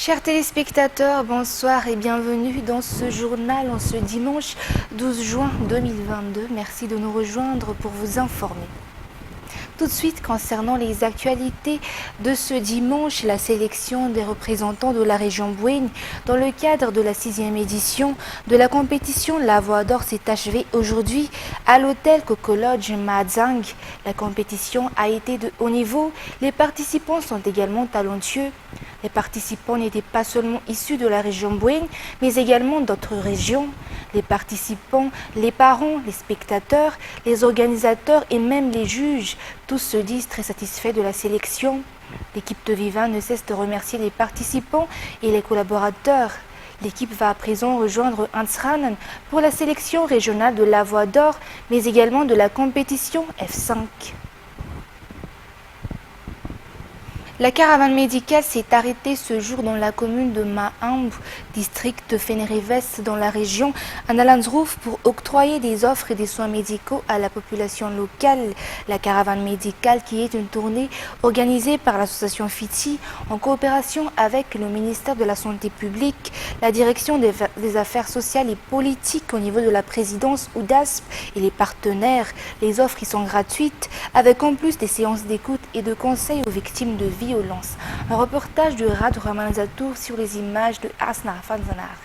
Chers téléspectateurs, bonsoir et bienvenue dans ce journal en ce dimanche 12 juin 2022. Merci de nous rejoindre pour vous informer. Tout de suite, concernant les actualités de ce dimanche, la sélection des représentants de la région Bouéni dans le cadre de la 6e édition de la compétition La Voix d'Or s'est achevée aujourd'hui à l'hôtel Coco Lodge Mazang. La compétition a été de haut niveau. Les participants sont également talentueux. Les participants n'étaient pas seulement issus de la région Bouéni, mais également d'autres régions. Les participants, les parents, les spectateurs, les organisateurs et même les juges, tous se disent très satisfaits de la sélection. L'équipe de Viva ne cesse de remercier les participants et les collaborateurs. L'équipe va à présent rejoindre Ansranen pour la sélection régionale de la Voix d'Or, mais également de la compétition F5. La caravane médicale s'est arrêtée ce jour dans la commune de Maambu, district de Fénéré-West dans la région Analandsroef pour octroyer des offres et des soins médicaux à la population locale. La caravane médicale qui est une tournée organisée par l'association FITI en coopération avec le ministère de la Santé publique, la direction des affaires sociales et politiques au niveau de la présidence UDASP et les partenaires. Les offres y sont gratuites avec en plus des séances d'écoute et de conseils aux victimes de violence. Un reportage de Rad Ramanzatour sur les images de Asnar Fanzanar.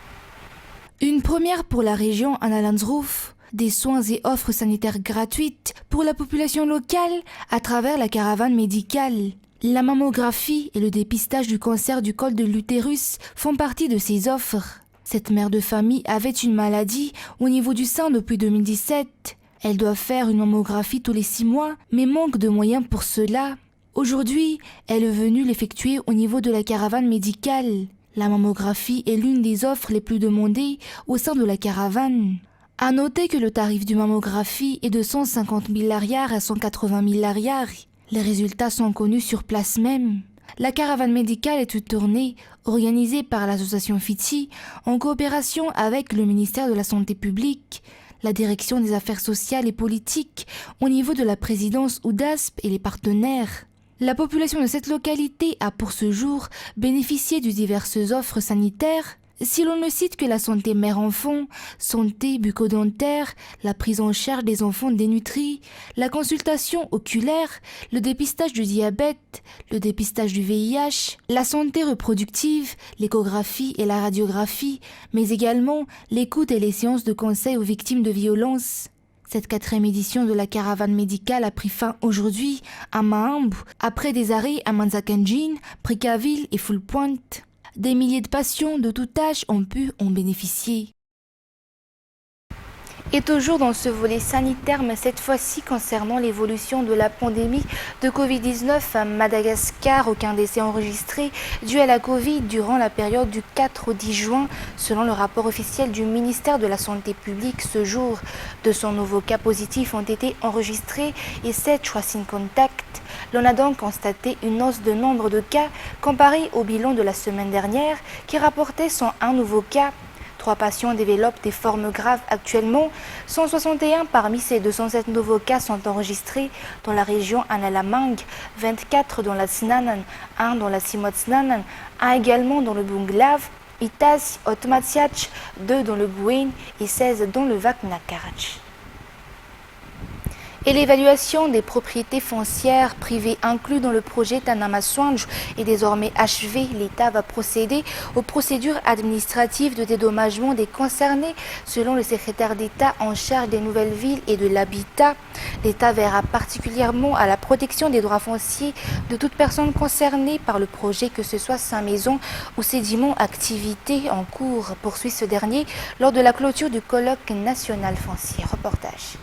Une première pour la région Analandsroef, des soins et offres sanitaires gratuites pour la population locale à travers la caravane médicale. La mammographie et le dépistage du cancer du col de l'utérus font partie de ces offres. Cette mère de famille avait une maladie au niveau du sein depuis 2017. Elle doit faire une mammographie tous les 6 mois, mais manque de moyens pour cela. Aujourd'hui, elle est venue l'effectuer au niveau de la caravane médicale. La mammographie est l'une des offres les plus demandées au sein de la caravane. À noter que le tarif du mammographie est de 150 000 lariars à 180 000 lariars. Les résultats sont connus sur place même. La caravane médicale est une tournée organisée par l'association FITI en coopération avec le ministère de la Santé publique, la direction des affaires sociales et politiques au niveau de la présidence UDASP et les partenaires. La population de cette localité a pour ce jour bénéficié de diverses offres sanitaires. Si l'on ne cite que la santé mère-enfant, santé bucco-dentaire, la prise en charge des enfants dénutris, la consultation oculaire, le dépistage du diabète, le dépistage du VIH, la santé reproductive, l'échographie et la radiographie, mais également l'écoute et les séances de conseil aux victimes de violences. Cette 4e édition de la caravane médicale a pris fin aujourd'hui à Maambu, après des arrêts à Manzakanjin, Pricaville et Full Point. Des milliers de patients de tout âge ont pu en bénéficier. Et toujours dans ce volet sanitaire, mais cette fois-ci concernant l'évolution de la pandémie de Covid-19 à Madagascar, aucun décès enregistré dû à la Covid durant la période du 4 au 10 juin, selon le rapport officiel du ministère de la Santé publique. Ce jour, 200 nouveaux cas positifs ont été enregistrés et 7 tracing contacts. L'on a donc constaté une hausse de nombre de cas comparé au bilan de la semaine dernière qui rapportait 101 nouveaux cas. 3 patients développent des formes graves actuellement. 161 parmi ces 207 nouveaux cas sont enregistrés dans la région Analamang, 24 dans la Snanan, 1 dans la Simotsnanan, 1 également dans le Bunglav, Itas, Otmatsiach, 2 dans le Bouéni et 16 dans le Vaknakarach. Et l'évaluation des propriétés foncières privées incluses dans le projet Tanama-Swanj est désormais achevée. L'État va procéder aux procédures administratives de dédommagement des concernés selon le secrétaire d'État en charge des nouvelles villes et de l'habitat. L'État verra particulièrement à la protection des droits fonciers de toute personne concernée par le projet, que ce soit sa maison ou sédiment activité en cours, poursuit ce dernier lors de la clôture du colloque national foncier. Reportage.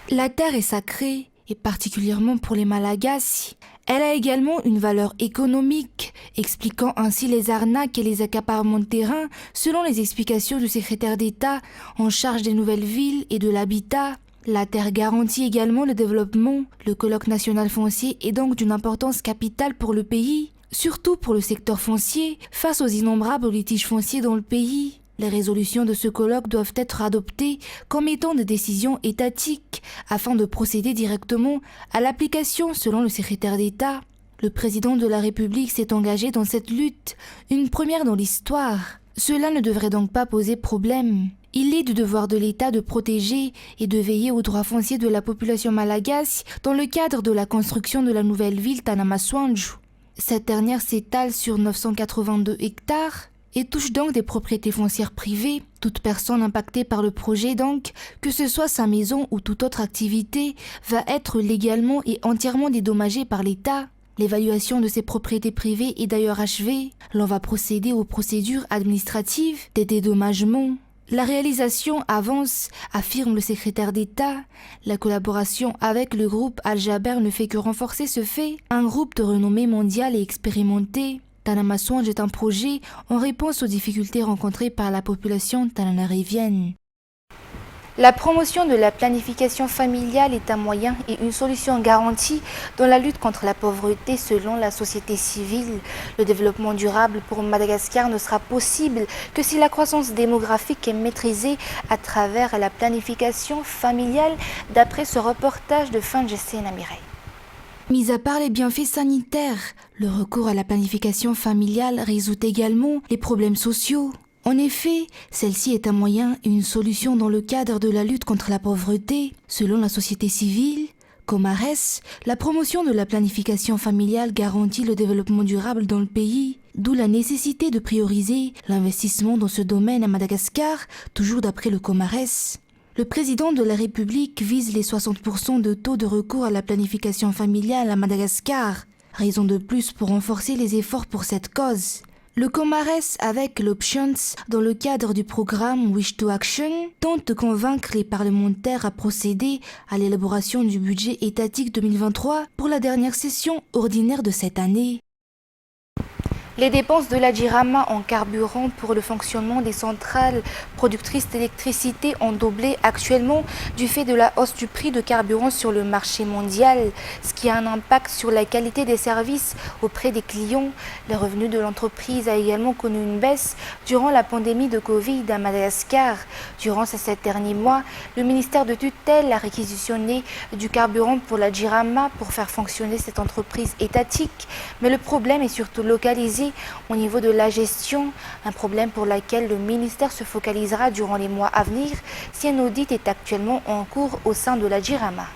La terre est sacrée, et particulièrement pour les Malagasy. Elle a également une valeur économique, expliquant ainsi les arnaques et les accaparements de terrain, selon les explications du secrétaire d'État en charge des nouvelles villes et de l'habitat. La terre garantit également le développement. Le colloque national foncier est donc d'une importance capitale pour le pays, surtout pour le secteur foncier, face aux innombrables litiges fonciers dans le pays. Les résolutions de ce colloque doivent être adoptées comme étant des décisions étatiques afin de procéder directement à l'application selon le secrétaire d'État. Le président de la République s'est engagé dans cette lutte, une première dans l'histoire. Cela ne devrait donc pas poser problème. Il est du devoir de l'État de protéger et de veiller aux droits fonciers de la population malagasy dans le cadre de la construction de la nouvelle ville Tanamasoandro. Cette dernière s'étale sur 982 hectares et touche donc des propriétés foncières privées. Toute personne impactée par le projet donc, que ce soit sa maison ou toute autre activité, va être légalement et entièrement dédommagée par l'État. L'évaluation de ces propriétés privées est d'ailleurs achevée. L'on va procéder aux procédures administratives des dédommagements. La réalisation avance, affirme le secrétaire d'État. La collaboration avec le groupe Al-Jaber ne fait que renforcer ce fait. Un groupe de renommée mondiale et expérimenté. Tanamasoandro est un projet en réponse aux difficultés rencontrées par la population tananarivienne. La promotion de la planification familiale est un moyen et une solution garantie dans la lutte contre la pauvreté selon la société civile. Le développement durable pour Madagascar ne sera possible que si la croissance démographique est maîtrisée à travers la planification familiale, d'après ce reportage de Fanjessena Mireille. Mis à part les bienfaits sanitaires, le recours à la planification familiale résout également les problèmes sociaux. En effet, celle-ci est un moyen et une solution dans le cadre de la lutte contre la pauvreté. Selon la société civile, Comares, la promotion de la planification familiale garantit le développement durable dans le pays, d'où la nécessité de prioriser l'investissement dans ce domaine à Madagascar, toujours d'après le Comares. Le président de la République vise les 60% de taux de recours à la planification familiale à Madagascar, raison de plus pour renforcer les efforts pour cette cause. Le Comares, avec l'Options, dans le cadre du programme Wish to Action, tente de convaincre les parlementaires à procéder à l'élaboration du budget étatique 2023 pour la dernière session ordinaire de cette année. Les dépenses de la Jirama en carburant pour le fonctionnement des centrales productrices d'électricité ont doublé actuellement du fait de la hausse du prix de carburant sur le marché mondial, ce qui a un impact sur la qualité des services auprès des clients. Les revenus de l'entreprise a également connu une baisse durant la pandémie de Covid à Madagascar. Durant ces 7 derniers mois, le ministère de tutelle a réquisitionné du carburant pour la Jirama pour faire fonctionner cette entreprise étatique, mais le problème est surtout localisé au niveau de la gestion, un problème pour lequel le ministère se focalisera durant les mois à venir si un audit est actuellement en cours au sein de la Jirama.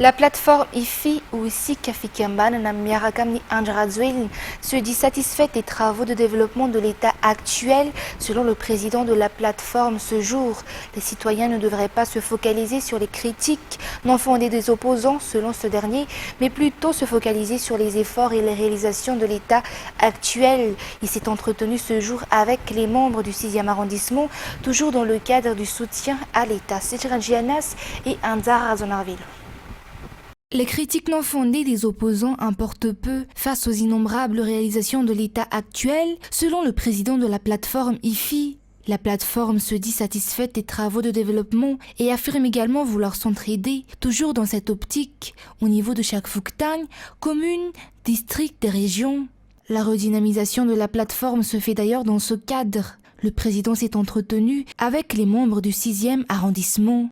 La plateforme IFI ou Sikafikamban Namiarakamni Andrazuel se dit satisfaite des travaux de développement de l'État actuel. Selon le président de la plateforme ce jour, les citoyens ne devraient pas se focaliser sur les critiques non fondées des opposants selon ce dernier, mais plutôt se focaliser sur les efforts et les réalisations de l'État actuel. Il s'est entretenu ce jour avec les membres du 6e arrondissement, toujours dans le cadre du soutien à l'État. Sejrajianas et Anzar Azonarville. Les critiques non fondées des opposants importent peu face aux innombrables réalisations de l'État actuel, selon le président de la plateforme IFI. La plateforme se dit satisfaite des travaux de développement et affirme également vouloir s'entraider, toujours dans cette optique, au niveau de chaque Fouktang, commune, district et région. La redynamisation de la plateforme se fait d'ailleurs dans ce cadre. Le président s'est entretenu avec les membres du 6e arrondissement.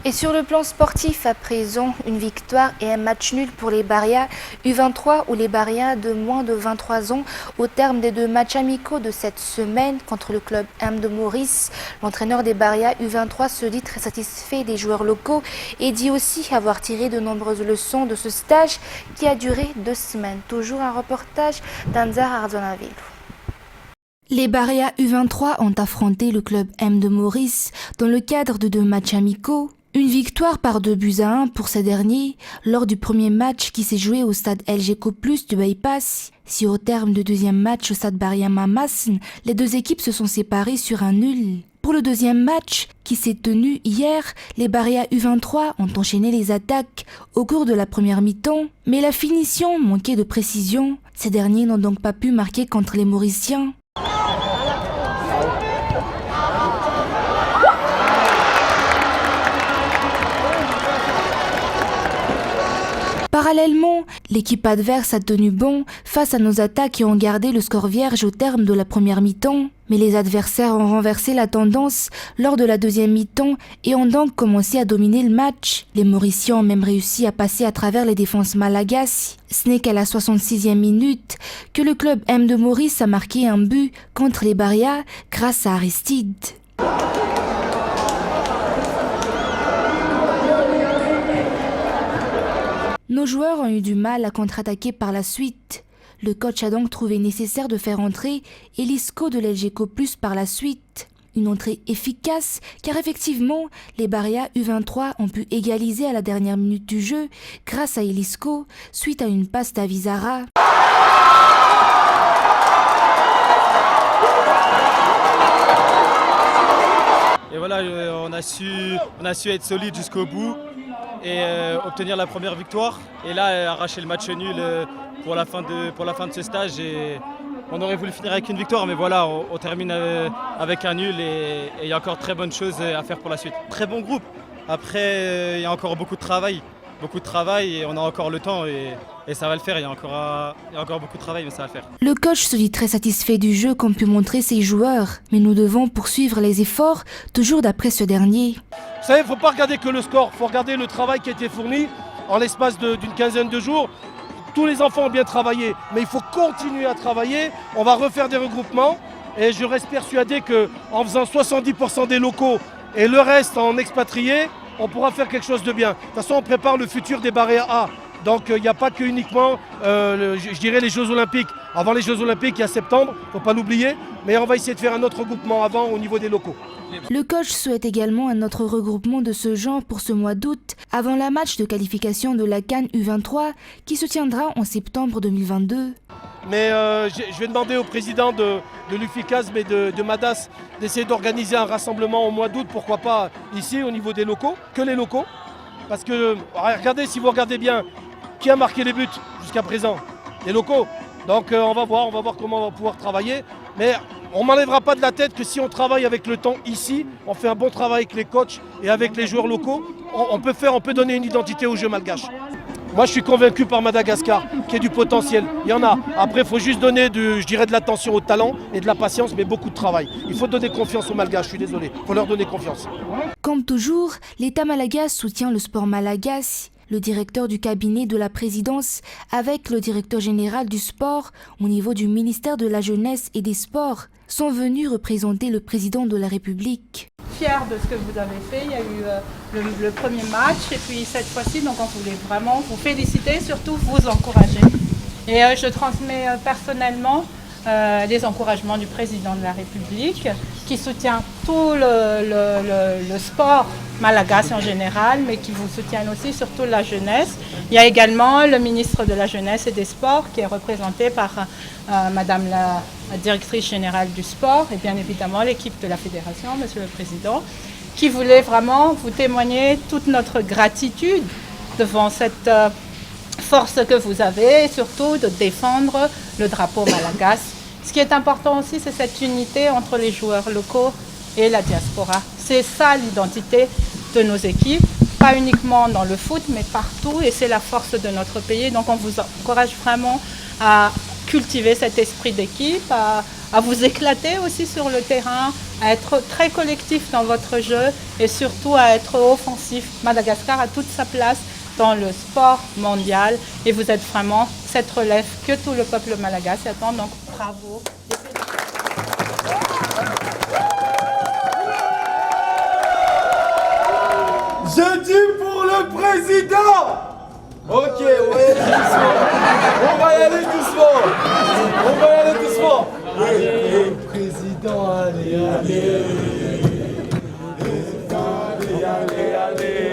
Et sur le plan sportif, à présent, une victoire et un match nul pour les Baria U23 ou les Baria de moins de 23 ans au terme des 2 matchs amicaux de cette semaine contre le club M de Maurice. L'entraîneur des Baria U23 se dit très satisfait des joueurs locaux et dit aussi avoir tiré de nombreuses leçons de ce stage qui a duré 2 semaines. Toujours un reportage d'Anzar Ardonaville. Les Baria U23 ont affronté le club M de Maurice dans le cadre de 2 matchs amicaux. Une victoire par 2-1 pour ces derniers lors du premier match qui s'est joué au stade LGCO Plus du Bypass. Si au terme du 2e match au stade Baria Mamasn, les 2 équipes se sont séparées sur un nul. Pour le 2e match qui s'est tenu hier, les Baria U23 ont enchaîné les attaques au cours de la première mi-temps, mais la finition manquait de précision. Ces derniers n'ont donc pas pu marquer contre les Mauriciens. Parallèlement, L'équipe adverse a tenu bon face à nos attaques et ont gardé le score vierge au terme de la première mi-temps. Mais les adversaires ont renversé la tendance lors de la deuxième mi-temps et ont donc commencé à dominer le match. Les Mauriciens ont même réussi à passer à travers les défenses malagasy. Ce n'est qu'à la 66e minute que le club M de Maurice a marqué un but contre les Baria grâce à Aristide. Nos joueurs ont eu du mal à contre-attaquer par la suite. Le coach a donc trouvé nécessaire de faire entrer Elisco de l'LGco Plus par la suite. Une entrée efficace car effectivement, les Baria U23 ont pu égaliser à la dernière minute du jeu grâce à Elisco suite à une passe d'Avisara. Et voilà, on a su être solide jusqu'au bout et obtenir la première victoire. Et là, arracher le match nul pour la fin de ce stage. Et on aurait voulu finir avec une victoire, mais voilà, on termine avec un nul et il y a encore très bonnes choses à faire pour la suite. Très bon groupe. Après, il y a encore beaucoup de travail et on a encore le temps et ça va le faire. Il y a encore beaucoup de travail, mais ça va le faire. Le coach se dit très satisfait du jeu qu'ont pu montrer ses joueurs, mais nous devons poursuivre les efforts, toujours d'après ce dernier. Vous savez, il ne faut pas regarder que le score, il faut regarder le travail qui a été fourni en l'espace d'une quinzaine de jours. Tous les enfants ont bien travaillé, mais il faut continuer à travailler. On va refaire des regroupements et je reste persuadé qu'en faisant 70% des locaux et le reste en expatriés, on pourra faire quelque chose de bien. De toute façon, on prépare le futur des Baria A. Donc il n'y a pas que uniquement, je dirais, les Jeux Olympiques. Avant les Jeux Olympiques, il y a septembre, il ne faut pas l'oublier. Mais on va essayer de faire un autre regroupement avant au niveau des locaux. Le coach souhaite également un autre regroupement de ce genre pour ce mois d'août, avant la match de qualification de la CAN U23 qui se tiendra en septembre 2022. Mais je vais demander au président de l'UFICASM et de Madas d'essayer d'organiser un rassemblement au mois d'août, pourquoi pas ici au niveau des locaux, que les locaux. Parce que, regardez, si vous regardez bien, qui a marqué les buts jusqu'à présent? Les locaux. Donc on va voir comment on va pouvoir travailler. Mais on ne m'enlèvera pas de la tête que si on travaille avec le temps ici, on fait un bon travail avec les coachs et avec les joueurs locaux, on peut donner une identité au jeu malgache. Moi je suis convaincu par Madagascar qu'il y a du potentiel, il y en a. Après il faut juste donner de l'attention au talent et de la patience, mais beaucoup de travail. Il faut donner confiance aux Malgaches, je suis désolé, il faut leur donner confiance. Comme toujours, l'État malagasy soutient le sport malagasy. Le directeur du cabinet de la présidence avec le directeur général du sport au niveau du ministère de la Jeunesse et des Sports sont venus représenter le président de la République. Fier de ce que vous avez fait, il y a eu le premier match et puis cette fois-ci, donc on voulait vraiment vous féliciter, surtout vous encourager. Et je transmets personnellement les encouragements du président de la République qui soutient tout le sport malagasy en général, mais qui vous soutiennent aussi surtout la jeunesse. Il y a également le ministre de la Jeunesse et des Sports qui est représenté par Madame la directrice générale du sport et bien évidemment l'équipe de la fédération, Monsieur le Président, qui voulait vraiment vous témoigner toute notre gratitude devant cette force que vous avez et surtout de défendre le drapeau malagasy. Ce qui est important aussi, c'est cette unité entre les joueurs locaux et la diaspora. C'est ça l'identité de nos équipes, pas uniquement dans le foot, mais partout, et c'est la force de notre pays. Donc on vous encourage vraiment à cultiver cet esprit d'équipe, à vous éclater aussi sur le terrain, à être très collectif dans votre jeu et surtout à être offensif. Madagascar a toute sa place dans le sport mondial et vous êtes vraiment cette relève que tout le peuple malagasy attend, donc bravo. Je dis pour le président. Ok, on va y aller doucement. On va y aller doucement. Allez, président, allez, allez. Président, allez, allez.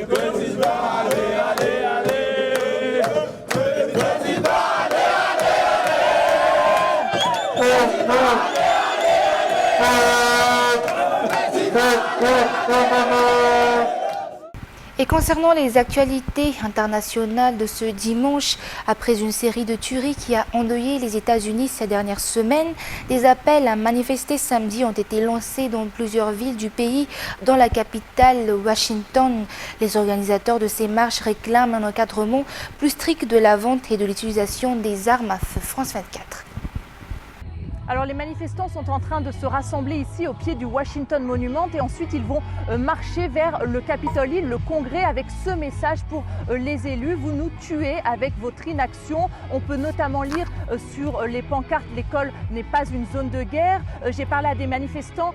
Président, allez, allez, allez. Président, allez, Et concernant les actualités internationales de ce dimanche, après une série de tueries qui a endeuillé les États-Unis ces dernières semaines, des appels à manifester samedi ont été lancés dans plusieurs villes du pays, dont la capitale Washington. Les organisateurs de ces marches réclament un encadrement plus strict de la vente et de l'utilisation des armes à feu. France 24. Alors les manifestants sont en train de se rassembler ici au pied du Washington Monument et ensuite ils vont marcher vers le Capitol Hill, le Congrès, avec ce message pour les élus: vous nous tuez avec votre inaction. On peut notamment lire sur les pancartes: l'école n'est pas une zone de guerre. J'ai parlé à des manifestants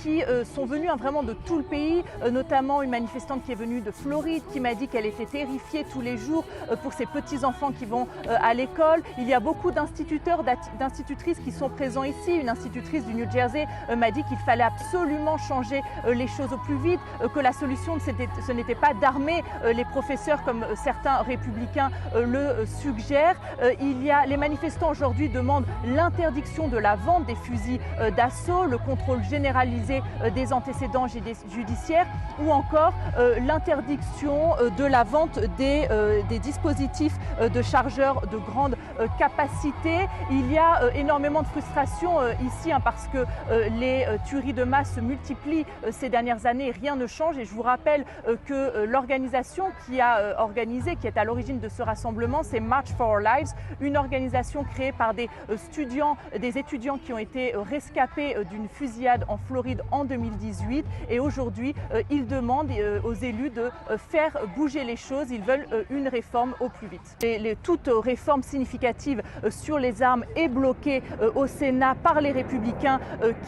qui sont venus vraiment de tout le pays, notamment une manifestante qui est venue de Floride qui m'a dit qu'elle était terrifiée tous les jours pour ses petits-enfants qui vont à l'école. Il y a beaucoup d'instituteurs, d'institutrices qui sont présents ici. Une institutrice du New Jersey m'a dit qu'il fallait absolument changer les choses au plus vite, que la solution ce n'était pas d'armer les professeurs comme certains républicains le suggèrent. Les manifestants aujourd'hui demandent l'interdiction de la vente des fusils d'assaut, le contrôle généralisé des antécédents judiciaires ou encore l'interdiction de la vente des dispositifs de chargeurs de grande capacité. Il y a énormément de frustration ici parce que les tueries de masse se multiplient ces dernières années et rien ne change. Et je vous rappelle que l'organisation qui a organisé, qui est à l'origine de ce rassemblement, c'est March for Our Lives, une organisation créée par des étudiants qui ont été rescapés d'une fusillade en Floride en 2018. Et aujourd'hui, ils demandent aux élus de faire bouger les choses. Ils veulent une réforme au plus vite. Toute réforme significative sur les armes est bloquée au Sénat par les républicains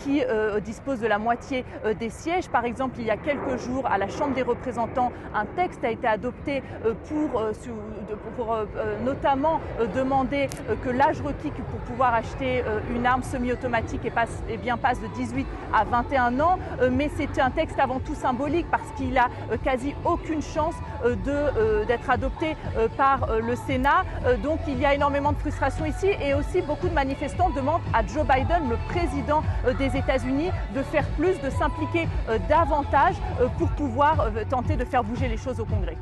qui disposent de la moitié des sièges. Par exemple, il y a quelques jours, à la Chambre des représentants, un texte a été adopté pour notamment demander que l'âge requis pour pouvoir acheter une arme semi-automatique passe de 18 à 21 ans. Mais c'est un texte avant tout symbolique parce qu'il a quasi aucune chance d'être adopté par le Sénat. Donc il y a énormément de frustration ici et aussi beaucoup de manifestants demandent à Joe Biden, le président des États-Unis, de faire plus, de s'impliquer davantage pour pouvoir tenter de faire bouger les choses au Congrès.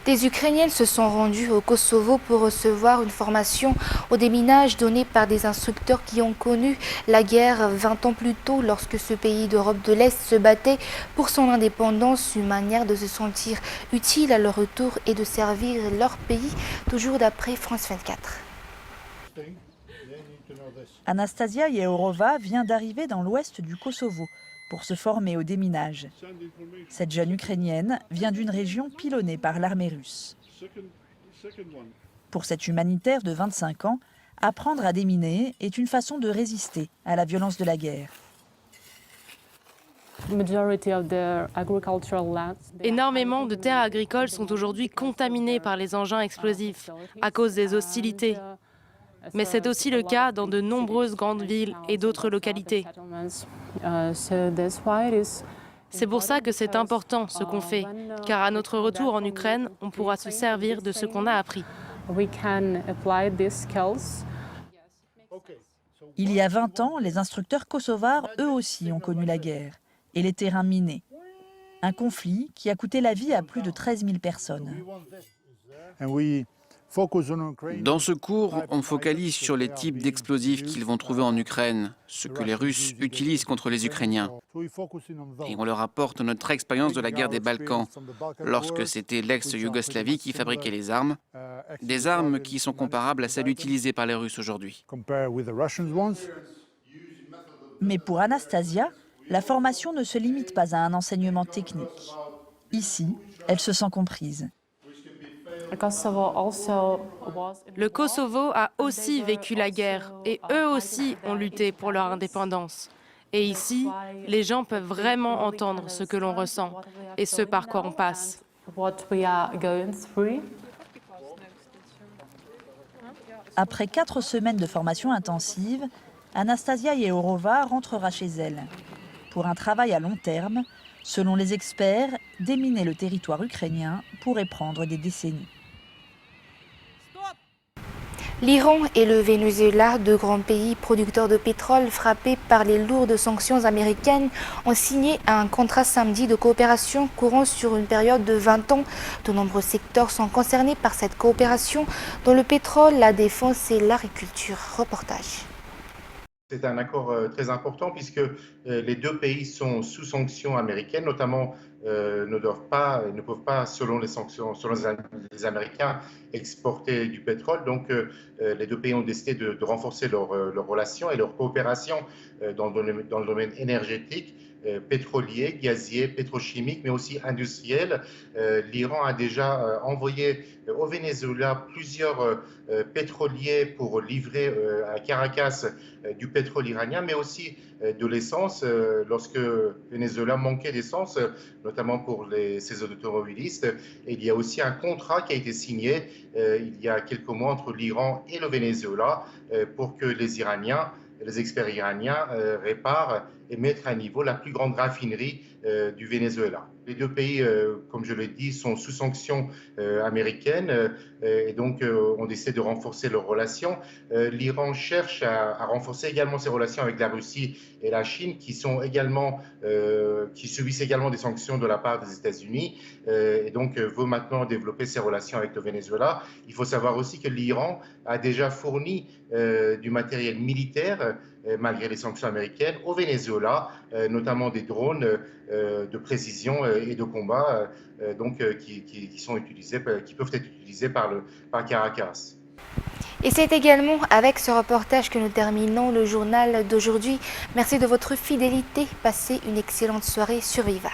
Des Ukrainiennes se sont rendues au Kosovo pour recevoir une formation au déminage donnée par des instructeurs qui ont connu la guerre 20 ans plus tôt lorsque ce pays d'Europe de l'Est se battait pour son indépendance, une manière de se sentir utile à leur retour et de servir leur pays, toujours d'après France 24. Anastasia Yehourova vient d'arriver dans l'ouest du Kosovo pour se former au déminage. Cette jeune Ukrainienne vient d'une région pilonnée par l'armée russe. Pour cette humanitaire de 25 ans, apprendre à déminer est une façon de résister à la violence de la guerre. Énormément de terres agricoles sont aujourd'hui contaminées par les engins explosifs à cause des hostilités. Mais c'est aussi le cas dans de nombreuses grandes villes et d'autres localités. C'est pour ça que c'est important ce qu'on fait, car à notre retour en Ukraine, on pourra se servir de ce qu'on a appris. Il y a 20 ans, les instructeurs kosovars, eux aussi, ont connu la guerre et les terrains minés. Un conflit qui a coûté la vie à plus de 13 000 personnes. Dans ce cours, on focalise sur les types d'explosifs qu'ils vont trouver en Ukraine, ce que les Russes utilisent contre les Ukrainiens. Et on leur apporte notre expérience de la guerre des Balkans, lorsque c'était l'ex-Yougoslavie qui fabriquait les armes, des armes qui sont comparables à celles utilisées par les Russes aujourd'hui. Mais pour Anastasia, la formation ne se limite pas à un enseignement technique. Ici, elle se sent comprise. Le Kosovo a aussi vécu la guerre et eux aussi ont lutté pour leur indépendance. Et ici, les gens peuvent vraiment entendre ce que l'on ressent et ce par quoi on passe. Après 4 semaines de formation intensive, Anastasia Yehourova rentrera chez elle. Pour un travail à long terme, selon les experts, déminer le territoire ukrainien pourrait prendre des décennies. L'Iran et le Venezuela, deux grands pays producteurs de pétrole frappés par les lourdes sanctions américaines, ont signé un contrat samedi de coopération courant sur une période de 20 ans. De nombreux secteurs sont concernés par cette coopération, dont le pétrole, la défense et l'agriculture. Reportage. C'est un accord très important puisque les deux pays sont sous sanctions américaines, notamment ne peuvent pas, selon les sanctions, selon les Américains, exporter du pétrole. Donc, les deux pays ont décidé de renforcer leurs relations et leur coopération dans le domaine énergétique, pétrolier, gazier, pétrochimique, mais aussi industriel. L'Iran a déjà envoyé au Venezuela plusieurs pétroliers pour livrer à Caracas du pétrole iranien, mais aussi de l'essence lorsque le Venezuela manquait d'essence, notamment pour ses automobilistes. Et il y a aussi un contrat qui a été signé il y a quelques mois entre l'Iran et le Venezuela pour que les Iraniens, les experts iraniens réparent et mettent à niveau la plus grande raffinerie du Venezuela. Les deux pays, comme je l'ai dit, sont sous sanctions américaines et donc ont décidé de renforcer leurs relations. L'Iran cherche à renforcer également ses relations avec la Russie et la Chine, qui subissent également des sanctions de la part des États-Unis et donc veut maintenant développer ses relations avec le Venezuela. Il faut savoir aussi que l'Iran a déjà fourni du matériel militaire malgré les sanctions américaines au Venezuela, notamment des drones de précision et de combat qui peuvent être utilisés par Caracas. Et c'est également avec ce reportage que nous terminons le journal d'aujourd'hui. Merci de votre fidélité. Passez une excellente soirée sur Viva.